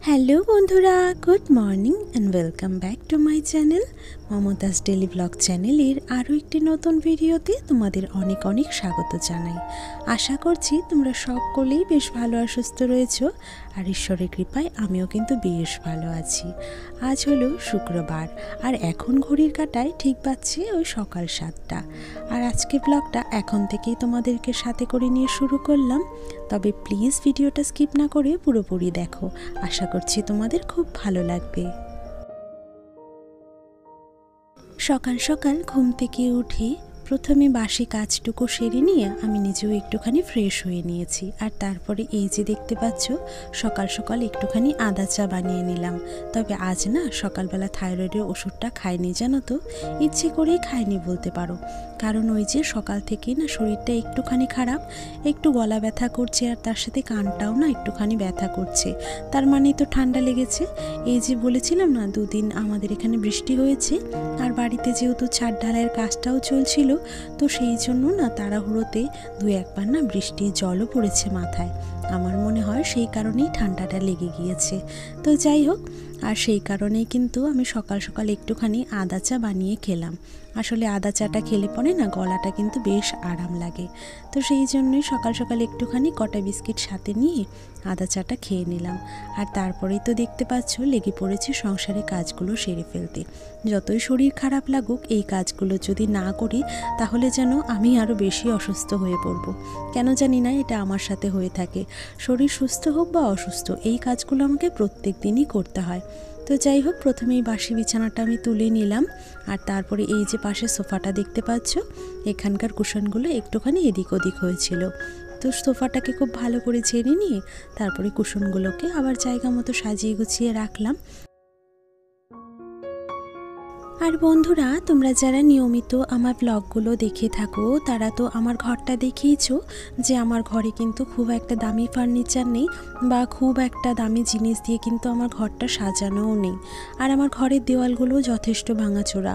Hello বন্ধুরা, good morning and welcome back to my channel Mumtaz daily blog চ্যানেলের আরও একটি নতুন ভিডিওতে তোমাদের অনেক অনেক স্বাগত জানাই। আশা করছি তোমরা সকলেই বেশ ভালো আর সুস্থ রয়েছো, আর ঈশ্বরের কৃপায় আমিও কিন্তু বেশ ভালো আছি। আজ হলো শুক্রবার, আর এখন ঘড়ির কাঁটায় ঠিক বাজছে ওই সকাল 7টা। আর আজকের ব্লগটা এখন থেকেই তোমাদেরকে সাথে করে নিয়ে শুরু করলাম। তবে প্লিজ ভিডিওটা স্কিপ না করে পুরোপুরি দেখো, আশা করছি তোমাদের খুব ভালো লাগবে। সকাল সকাল ঘুম থেকে উঠে প্রথমে বাসি কাজটুকু সেরে নিয়ে আমি নিজেও একটুখানি ফ্রেশ হয়ে নিয়েছি। আর তারপরে এই যে দেখতে পাচ্ছ, সকাল সকাল একটুখানি আদা চা বানিয়ে নিলাম। তবে আজ না সকালবেলা থাইরয়েডের ওষুধটা খাইনি, জানো তো, ইচ্ছে করেই খাইনি বলতে পারো। কারণ ওই যে সকাল থেকেই না শরীরটা একটুখানি খারাপ, একটু গলা ব্যথা করছে, আর তার সাথে কানটাও না একটুখানি ব্যথা করছে। তার মানেই তো ঠান্ডা লেগেছে। এই যে বলেছিলাম না, দুদিন আমাদের এখানে বৃষ্টি হয়েছে, আর বাড়িতে যেহেতু ছাদ ঢালাইয়ের কাজটাও চলছিল, তো সেই জন্য না তাড়াহুড়োতে দু একবার না বৃষ্টির জলও পড়েছে মাথায়। আমার মনে হয় সেই কারণেই ঠান্ডাটা লেগে গিয়েছে। তো যাই হোক, আর সেই কারণেই কিন্তু আমি সকাল সকাল একটুখানি আদা চা বানিয়ে খেলাম। আসলে আদা চাটা খেলে পরে না গলাটা কিন্তু বেশ আরাম লাগে। তো সেই জন্যই সকাল সকাল একটুখানি কটা বিস্কিট সাথে নিয়ে আদা চাটা খেয়ে নিলাম। আর তারপরেই তো দেখতে পাচ্ছ লেগে পড়েছি সংসারে কাজগুলো সেরে ফেলতে। যতই শরীর খারাপ লাগুক, এই কাজগুলো যদি না করি তাহলে যেন আমি আরও বেশি অসুস্থ হয়ে পড়ব। কেন জানি না, এটা আমার সাথে হয়ে থাকে। শরীর সুস্থ হোক বা অসুস্থ, এই কাজগুলো আমাকে প্রত্যেক দিনই করতে হয়। তো যাই হোক, প্রথমেই বাসি বিছানাটা আমি তুলে নিলাম। আর তারপরে এই যে পাশে সোফাটা দেখতে পাচ্ছ, এখানকার কুশনগুলো একটুখানি এদিক ওদিক হয়েছিল। তো সোফাটাকে খুব ভালো করে ঝেড়ে নিয়ে তারপরে কুশনগুলোকে আবার জায়গা মতো সাজিয়ে গুছিয়ে রাখলাম। আর বন্ধুরা, তোমরা যারা নিয়মিত আমার ব্লগগুলো দেখে থাকো তারা তো আমার ঘরটা দেখেইছো, যে আমার ঘরে কিন্তু খুব একটা দামি ফার্নিচার নেই, বা খুব একটা দামি জিনিস দিয়ে কিন্তু আমার ঘরটা সাজানোও নেই। আর আমার ঘরের দেওয়ালগুলো যথেষ্ট ভাঙাচোরা,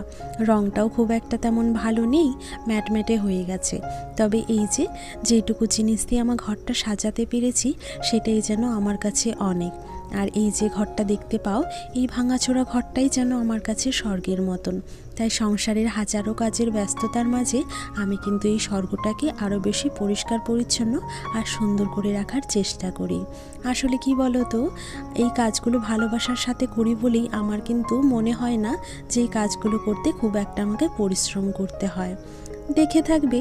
রঙটাও খুব একটা তেমন ভালো নেই, ম্যাটম্যাটে হয়ে গেছে। তবে এই যে যেটুকু জিনিস দিয়ে আমার ঘরটা সাজাতে পেরেছি, সেটাই যেন আমার কাছে অনেক। আর এই যে ঘরটা দেখতে পাও, এই ভাঙাচোরা ঘরটাই যেন আমার কাছে স্বর্গের মতন। তাই সংসারের হাজারো কাজের ব্যস্ততার মাঝে আমি কিন্তু এই স্বর্গটাকে আরও বেশি পরিষ্কার পরিচ্ছন্ন আর সুন্দর করে রাখার চেষ্টা করি। আসলে কি বলো তো, এই কাজগুলো ভালোবাসার সাথে করি বলেই আমার কিন্তু মনে হয় না যে এই কাজগুলো করতে খুব একটা আমাকে পরিশ্রম করতে হয়। দেখে থাকবে,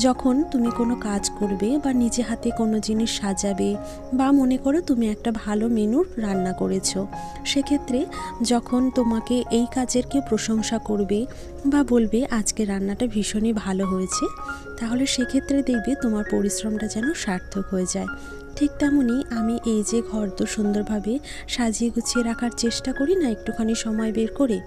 যখন তুমি কোনো কাজ করবে বা নিজে হাতে কোনো জিনিস সাজাবে, বা মনে করো তুমি একটা ভালো মেনুর রান্না করেছো, সেক্ষেত্রে যখন তোমাকে এই কাজের কেউ প্রশংসা করবে বা বলবে আজকে রান্নাটা ভীষণই ভালো হয়েছে, তাহলে সেক্ষেত্রে দেখবে তোমার পরিশ্রমটা যেন সার্থক হয়ে যায়। ঠিক তেমনই আমি এই যে ঘর তো সুন্দরভাবে সাজিয়ে গুছিয়ে রাখার চেষ্টা করি না, একটুখানি সময় বের করে।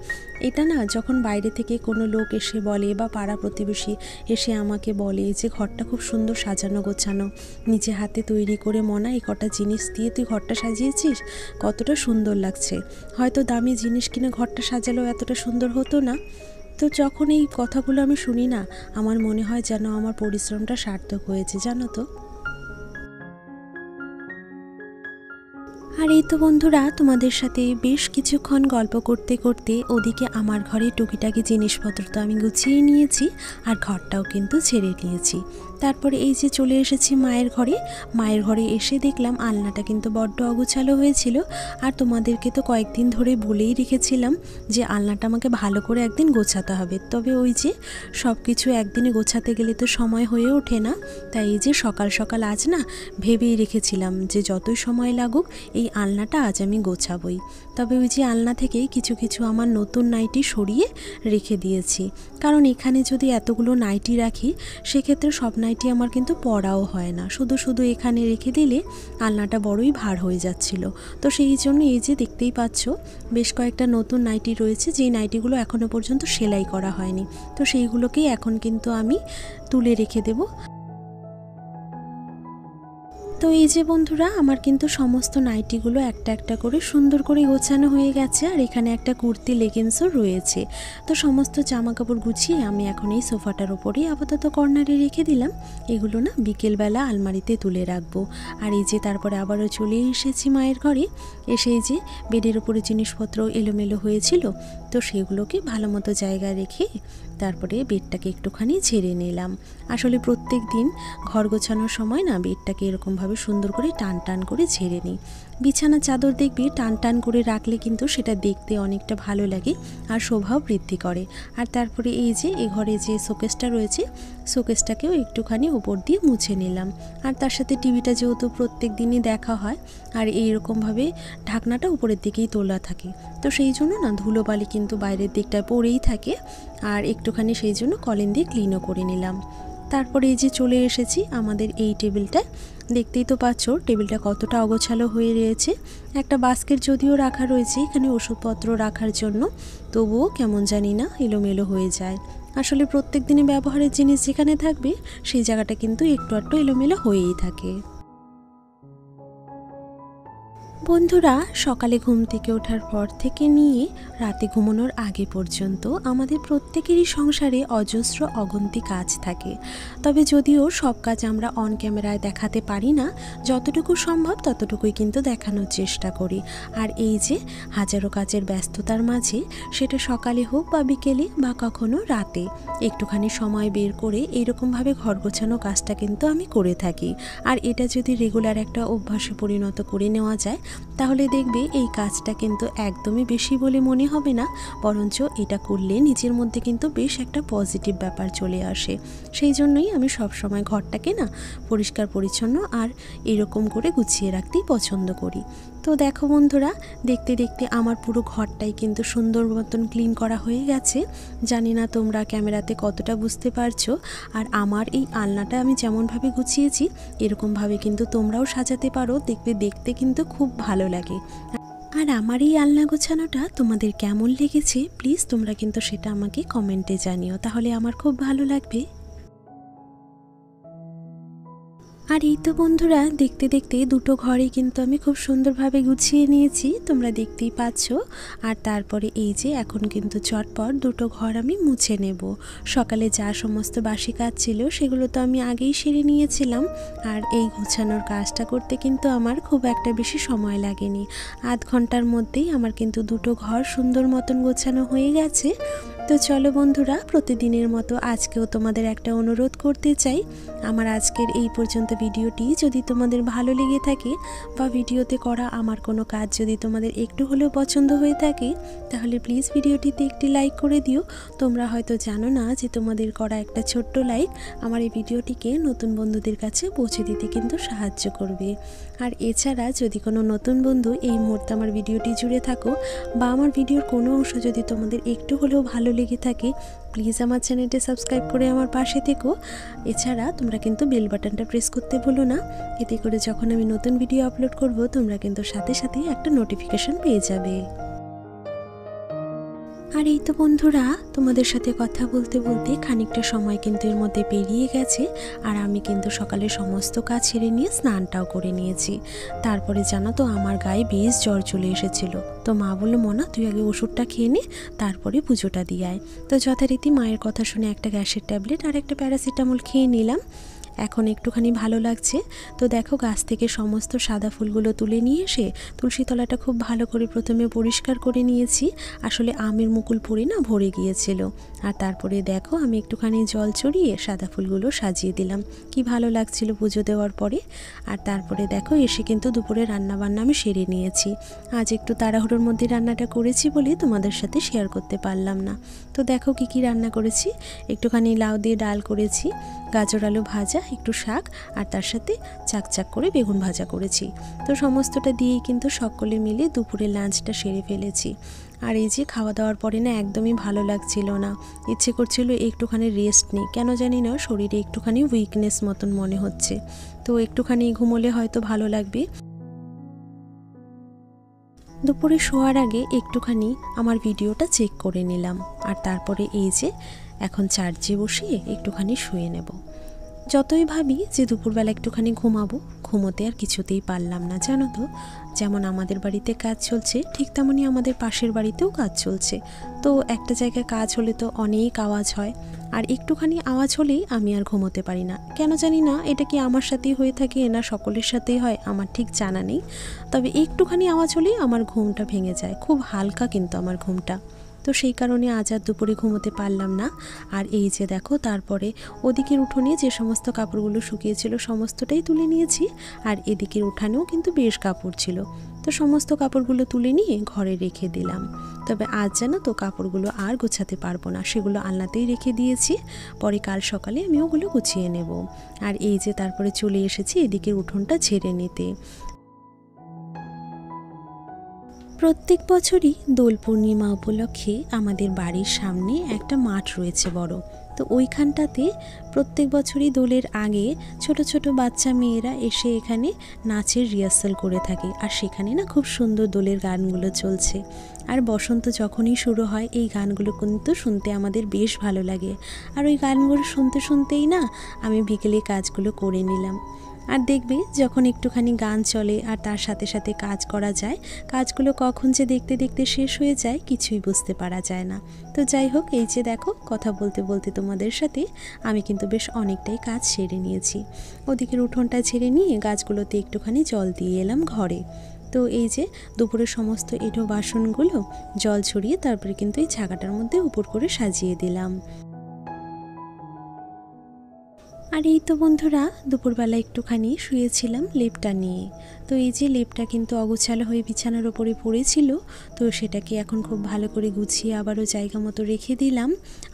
এটা না যখন বাইরে থেকে কোনো লোক এসে বলে বা পাড়া প্রতিবেশী এসে আমাকে বলে যে ঘরটা খুব সুন্দর সাজানো গোছানো, নিজে হাতে তৈরি করে মনা এই কটা জিনিস দিয়ে তুই ঘরটা সাজিয়েছিস, কতটা সুন্দর লাগছে। হয়তো দামি জিনিস কিনে ঘরটা সাজালেও এতটা সুন্দর হতো না। তো যখন এই কথাগুলো আমি শুনি না, আমার মনে হয় যেন আমার পরিশ্রমটা সার্থক হয়েছে, জানো তো। আর এই তো বন্ধুরা, তোমাদের সাথে বেশ কিছুক্ষণ গল্প করতে করতে ওদিকে আমার ঘরে টুকিটাকি জিনিসপত্র তো আমি গুছিয়ে নিয়েছি, আর ঘরটাও কিন্তু ছেড়ে নিয়েছি। তারপরে এই যে চলে এসেছি মায়ের ঘরে। মায়ের ঘরে এসে দেখলাম আলনাটা কিন্তু বড্ড অগোছালো হয়েছিল। আর তোমাদেরকে তো কয়েকদিন ধরে বলেই রেখেছিলাম যে আলনাটা আমাকে ভালো করে একদিন গোছাতে হবে। তবে ওই যে সব কিছু একদিনে গোছাতে গেলে তো সময় হয়ে ওঠে না। তাই এই যে সকাল সকাল আজ না ভেবেই রেখেছিলাম যে যতই সময় লাগুক এই আলনাটা আজ আমি গোছাবই। তবে ওই যে আলনা থেকে কিছু কিছু আমার নতুন নাইটি সরিয়ে রেখে দিয়েছি, কারণ এখানে যদি এতগুলো নাইটি রাখি সেক্ষেত্রে সব নাইটি আমার কিন্তু পরাও হয় না, শুধু শুধু এখানে রেখে দিলে আলনাটা বড়ই ভার হয়ে যাচ্ছিল। তো সেই জন্য এই যে দেখতেই পাচ্ছ বেশ কয়েকটা নতুন নাইটি রয়েছে, যেই নাইটিগুলো এখনও পর্যন্ত সেলাই করা হয়নি। তো সেইগুলোকেই এখন কিন্তু আমি তুলে রেখে দেবো। তো এই যে বন্ধুরা, আমার কিন্তু সমস্ত নাইটিগুলো একটা একটা করে সুন্দর করে গোছানো হয়ে গেছে, আর এখানে একটা কুর্তি লেগিংসও রয়েছে। তো সমস্ত জামা কাপড় গুছিয়ে আমি এখন এই সোফাটার ওপরেই আপাতত কর্নারে রেখে দিলাম। এগুলো না বিকেলবেলা আলমারিতে তুলে রাখবো। আর এই যে তারপরে আবারও চলে এসেছি মায়ের ঘরে। এসে এই যে বেডের ওপরে জিনিসপত্র এলোমেলো হয়েছিল, তো সেগুলোকে ভালো মতো জায়গায় রেখে তারপরে বেডটাকে একটুখানি ঝেড়ে নিলাম। আসলে প্রত্যেক দিন ঘর গোছানোর সময় না বেডটাকে এরকমভাবে সুন্দর করে টান টান করে ঝেড়ে নিই। বিছানা চাদর দেখবি টান টান করে রাখলে কিন্তু সেটা দেখতে অনেকটা ভালো লাগে আর শোভাও বৃদ্ধি করে। আর তারপরে এই যে এ ঘরে যে শোকেসটা রয়েছে, শোকেসটাকেও একটুখানি উপর দিয়ে মুছে নিলাম। আর তার সাথে টিভিটা যেহেতু প্রত্যেক দিনই দেখা হয়, আর এইরকমভাবে ঢাকনাটা উপরের দিকেই তোলা থাকে, তো সেই জন্য না ধুলোবালি কিন্তু বাইরের দিকটায় পড়েই থাকে। আর একটুখানি সেই জন্য কলিন দিয়ে ক্লিনও করে নিলাম। তারপরে এই যে চলে এসেছি আমাদের এই টেবিলটা। দেখতেই তো পাচ্ছ টেবিলটা কতটা অগোছালো হয়ে রয়েছে। একটা বাস্কেট যদিও রাখা রয়েছে এখানে ওষুধপত্র রাখার জন্য, তবুও কেমন জানি না এলোমেলো হয়ে যায়। আসলে প্রত্যেক দিনে ব্যবহারের জিনিস যেখানে থাকবে সেই জায়গাটা কিন্তু একটু একটু এলোমেলো হয়েই থাকে। বন্ধুরা, সকালে ঘুম থেকে ওঠার পর থেকে নিয়ে রাতে ঘুমানোর আগে পর্যন্ত আমাদের প্রত্যেকেরই সংসারে অজস্র অগন্তি কাজ থাকে। তবে যদিও সব কাজ আমরা অন ক্যামেরায় দেখাতে পারি না, যতটুকু সম্ভব ততটুকুই কিন্তু দেখানোর চেষ্টা করি। আর এই যে হাজারো কাজের ব্যস্ততার মাঝে, সেটা সকালে হোক বা বিকেলে বা কখনো রাতে, একটুখানি সময় বের করে এইরকমভাবে ঘর গোছানো কাজটা কিন্তু আমি করে থাকি। আর এটা যদি রেগুলার একটা অভ্যাসে পরিণত করে নেওয়া যায়, তাহলে দেখবে এই কাজটা কিন্তু একদমই বেশি বলে মনে হবে না, বরঞ্চ এটা করলে নিজের মধ্যে কিন্তু বেশ একটা পজিটিভ ব্যাপার চলে আসে। সেই জন্যই আমি সবসময় ঘরটাকে না পরিষ্কার পরিচ্ছন্ন আর এরকম করে গুছিয়ে রাখতেই পছন্দ করি। তো দেখো বন্ধুরা, দেখতে দেখতে আমার পুরো ঘরটাই কিন্তু সুন্দর মতন ক্লিন করা হয়ে গেছে। জানি না তোমরা ক্যামেরাতে কতটা বুঝতে পারছো। আর আমার এই আলনাটা আমি যেমনভাবে গুছিয়েছি এরকমভাবে কিন্তু তোমরাও সাজাতে পারো, দেখবে দেখতে কিন্তু খুব ভালো লাগে। আর আমার এই আলনা গোছানোটা তোমাদের কেমন লেগেছে প্লিজ তোমরা কিন্তু সেটা আমাকে কমেন্টে জানিও, তাহলে আমার খুব ভালো লাগবে। আর এই তো বন্ধুরা, দেখতে দেখতে দুটো ঘরে কিন্তু আমি খুব সুন্দরভাবে গুছিয়ে নিয়েছি, তোমরা দেখতেই পাচ্ছ। আর তারপরে এই যে এখন কিন্তু চটপট দুটো ঘর আমি মুছে নেব। সকালে যা সমস্ত বাসি কাজ ছিল সেগুলো তো আমি আগেই সেরে নিয়েছিলাম। আর এই গোছানোর কাজটা করতে কিন্তু আমার খুব একটা বেশি সময় লাগেনি, আধ ঘন্টার মধ্যেই আমার কিন্তু দুটো ঘর সুন্দর মতন গোছানো হয়ে গেছে। তো চলো বন্ধুরা, প্রতিদিনের মতো আজকেও তোমাদের একটা অনুরোধ করতে চাই। আমার আজকের এই পর্যন্ত ভিডিওটি যদি তোমাদের ভালো লেগে থাকে বা ভিডিওতে করা আমার কোনো কাজ যদি তোমাদের একটু হলেও পছন্দ হয়ে থাকে, তাহলে প্লিজ ভিডিওটিতে একটি লাইক করে দিও। তোমরা হয়তো জানো না যে তোমাদের করা একটা ছোট্ট লাইক আমার এই ভিডিওটিকে নতুন বন্ধুদের কাছে পৌঁছে দিতে কিন্তু সাহায্য করবে। আর এছাড়া যদি কোনো নতুন বন্ধু এই মুহূর্তে আমার ভিডিওটি জুড়ে থাকো বা আমার ভিডিওর কোনো অংশ যদি তোমাদের একটু হলেও ভালো লেগে থাকে, প্লিজ আমার চ্যানেলটি সাবস্ক্রাইব করে আমার পাশে থেকো। এছাড়া তোমরা কিন্তু বেল বাটনটা প্রেস করতে ভুলো না, এতে করে যখন আমি নতুন ভিডিও আপলোড করব তোমরা কিন্তু সাথে সাথেই একটা নোটিফিকেশন পেয়ে যাবে। আর এই তো বন্ধুরা, তোমাদের সাথে কথা বলতে বলতে খানিকটা সময় কিন্তু এর মধ্যে পেরিয়ে গেছে। আর আমি কিন্তু সকালে সমস্ত কাজ সেরে নিয়ে স্নানটাও করে নিয়েছি। তারপরে জানো তো আমার গায়ে বেশ জ্বর চলে এসেছিল, তো মা বললো মনা তুই আগে ওষুধটা খেয়ে নে, তারপরে পুজোটা দিয়ে আয়। তো যথারীতি মায়ের কথা শুনে একটা গ্যাসের ট্যাবলেট আর একটা প্যারাসিটামল খেয়ে নিলাম। এখন একটুখানি ভালো লাগছে। তো দেখো গাছ থেকে সমস্ত সাদা ফুলগুলো তুলে নিয়ে এসে তুলসী তলাটা খুব ভালো করে প্রথমে পরিষ্কার করে নিয়েছি, আসলে আমের মুকুল পড়ে না ভরে গিয়েছিল। আর তারপরে দেখো আমি একটুখানি জল চড়িয়ে সাদা ফুলগুলো সাজিয়ে দিলাম, কি ভালো লাগছিল পুজো দেওয়ার পরে। আর তারপরে দেখো এসে কিন্তু দুপুরে রান্নাবান্না আমি সেরে নিয়েছি। আজ একটু তাড়াহুড়োর মধ্যে রান্নাটা করেছি বলে তোমাদের সাথে শেয়ার করতে পারলাম না। তো দেখো কি কি রান্না করেছি, একটুখানি লাউ দিয়ে ডাল করেছি, গাজর আলু ভাজা, একটু শাক, আর তার সাথে চাকচাক করে বেগুন ভাজা করেছি। তো সমস্তটা দিয়েই কিন্তু সকলে মিলে দুপুরে লাঞ্চটা সেরে ফেলেছি। আর এই যে খাওয়া দাওয়ার পরে না একদমই ভালো লাগছিল না, ইচ্ছে করছিল একটুখানি রেস্ট নিই, কেন জানি না শরীরে একটুখানি উইকনেস মতন মনে হচ্ছে। তো একটুখানি ঘুমোলে হয়তো ভালো লাগবে। দুপুরে শোয়ার আগে একটুখানি আমার ভিডিওটা চেক করে নিলাম। আর তারপরে এই যে এখন চার্জে বসিয়ে একটুখানি শুয়ে নেব। যতই ভাবি যে দুপুরবেলা একটুখানি ঘুমাবো, ঘুমোতে আর কিছুতেই পারলাম না, জানো তো। যেমন আমাদের বাড়িতে কাজ চলছে ঠিক তেমনই আমাদের পাশের বাড়িতেও কাজ চলছে। তো একটা জায়গায় কাজ হলে তো অনেক আওয়াজ হয়, আর একটুখানি আওয়াজ হলেই আমি আর ঘুমোতে পারি না। কেন জানি না, এটা কি আমার সাথেই হয়ে থাকে না সকলের সাথেই হয় আমার ঠিক জানা নেই। তবে একটুখানি আওয়াজ হলেই আমার ঘুমটা ভেঙে যায়, খুব হালকা কিন্তু আমার ঘুমটা। তো সেই কারণে আজ আর দুপুরে ঘুমোতে পারলাম না। আর এই যে দেখো, তারপরে ওদিকের উঠোনে যে সমস্ত কাপড়গুলো শুকিয়েছিল সমস্তটাই তুলে নিয়েছি, আর এদিকের উঠানেও কিন্তু বেশ কাপড় ছিল। তো সমস্ত কাপড়গুলো তুলে নিয়ে ঘরে রেখে দিলাম। তবে আজ জানো তো কাপড়গুলো আর গোছাতে পারবো না, সেগুলো আলনাতেই রেখে দিয়েছি। পরে কাল সকালে আমি ওগুলো গুছিয়ে নেব। আর এই যে তারপরে চলে এসেছি এদিকের উঠোনটা ঝেড়ে নিতে। প্রত্যেক বছরই দোল পূর্ণিমা উপলক্ষে আমাদের বাড়ির সামনে একটা মাঠ রয়েছে বড়। তো ওইখানটাতে প্রত্যেক বছরই দোলের আগে ছোট ছোট বাচ্চা মেয়েরা এসে এখানে নাচের রিহার্সাল করে থাকে। আর সেখানে না খুব সুন্দর দোলের গানগুলো চলছে। আর বসন্ত যখনই শুরু হয় এই গানগুলো কিন্তু শুনতে আমাদের বেশ ভালো লাগে। আর ওই গানগুলো শুনতে শুনতেই না আমি বিকেলে কাজগুলো করে নিলাম। আর দেখবে যখন একটুখানি গান চলে আর তার সাথে সাথে কাজ করা যায়, কাজগুলো কখন যে দেখতে দেখতে শেষ হয়ে যায় কিছুই বুঝতে পারা যায় না। তো যাই হোক, এই যে দেখো কথা বলতে বলতে তোমাদের সাথে আমি কিন্তু বেশ অনেকটাই কাজ সেরে নিয়েছি। ওদিকের উঠোনটা ছেড়ে নিয়ে গাছগুলোতে একটুখানি জল দিয়ে এলাম ঘরে। তো এই যে দুপুরের সমস্ত এঁটো বাসনগুলো জল ছড়িয়ে তারপরে কিন্তু এই ছাগাটার মধ্যে উপর করে সাজিয়ে দিলাম। আর এই তো বন্ধুরা, দুপুরবেলা একটুখানি শুয়েছিলাম লেপটা নিয়ে। তো এই যে লেপটা কিন্তু অগোছালো হয়ে বিছানার ওপরে পড়েছিল, তো সেটাকে এখন খুব ভালো করে গুছিয়ে আবারও জায়গা মতো রেখে দিলাম।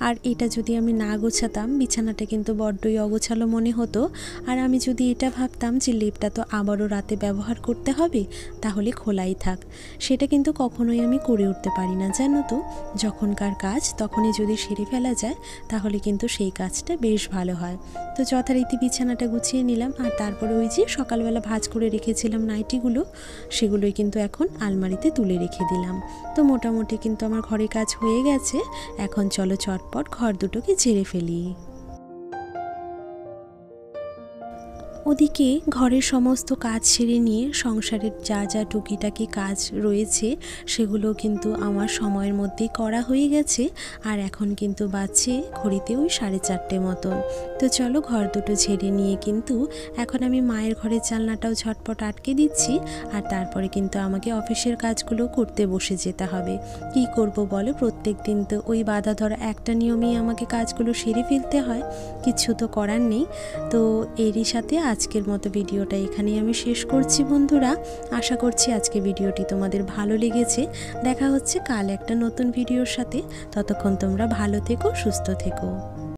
আর এটা যদি আমি না গোছাতাম বিছানাটা কিন্তু বড্ডই অগোছালো মনে হতো। আর আমি যদি এটা ভাবতাম যে লেপটা তো আবারও রাতে ব্যবহার করতে হবে, তাহলে খোলাই থাক, সেটা কিন্তু কখনোই আমি করে উঠতে পারি না, জানো তো। যখনকার কাজ তখনই যদি সেরে ফেলা যায় তাহলে কিন্তু সেই কাজটা বেশ ভালো হয়। তো যথারীতি বিছানাটা গুছিয়ে নিলাম। আর তারপরে ওই যে সকালবেলা ভাঁজ করে রেখেছিলাম নাইটিগুলো, সেগুলোই কিন্তু এখন আলমারিতে তুলে রেখে দিলাম। তো মোটামুটি কিন্তু আমার ঘরে কাজ হয়ে গেছে। এখন চলো চটপট ঘর দুটোকে ঝেড়ে ফেলি। ওদিকে ঘরের সমস্ত কাজ সেরে নিয়ে সংসারের যা যা টুকিটাকি কাজ রয়েছে সেগুলো কিন্তু আমার সময়ের মধ্যেই করা হয়ে গেছে। আর এখন কিন্তু বাজছে ঘড়িতে ওই 4:30 মতন। তো চলো ঘর দুটো ঝেড়ে নিয়ে কিন্তু এখন আমি মায়ের ঘরের জানলাটাও ঝটপট আটকে দিচ্ছি। আর তারপরে কিন্তু আমাকে অফিসের কাজগুলো করতে বসে যেতে হবে। কি করব বলো, প্রত্যেক দিন তো ওই বাধা ধরা একটা নিয়মেই আমাকে কাজগুলো সেরে ফেলতে হয়, কিছু তো করার নেই। তো এরই সাথে আজকের মতো ভিডিওটা এখানেই আমি শেষ করছি বন্ধুরা। আশা করছি আজকে ভিডিওটি তোমাদের ভালো লেগেছে। দেখা হচ্ছে কাল একটা নতুন ভিডিওর সাথে। ততক্ষণ তোমরা ভালো থেকো, সুস্থ থেকো।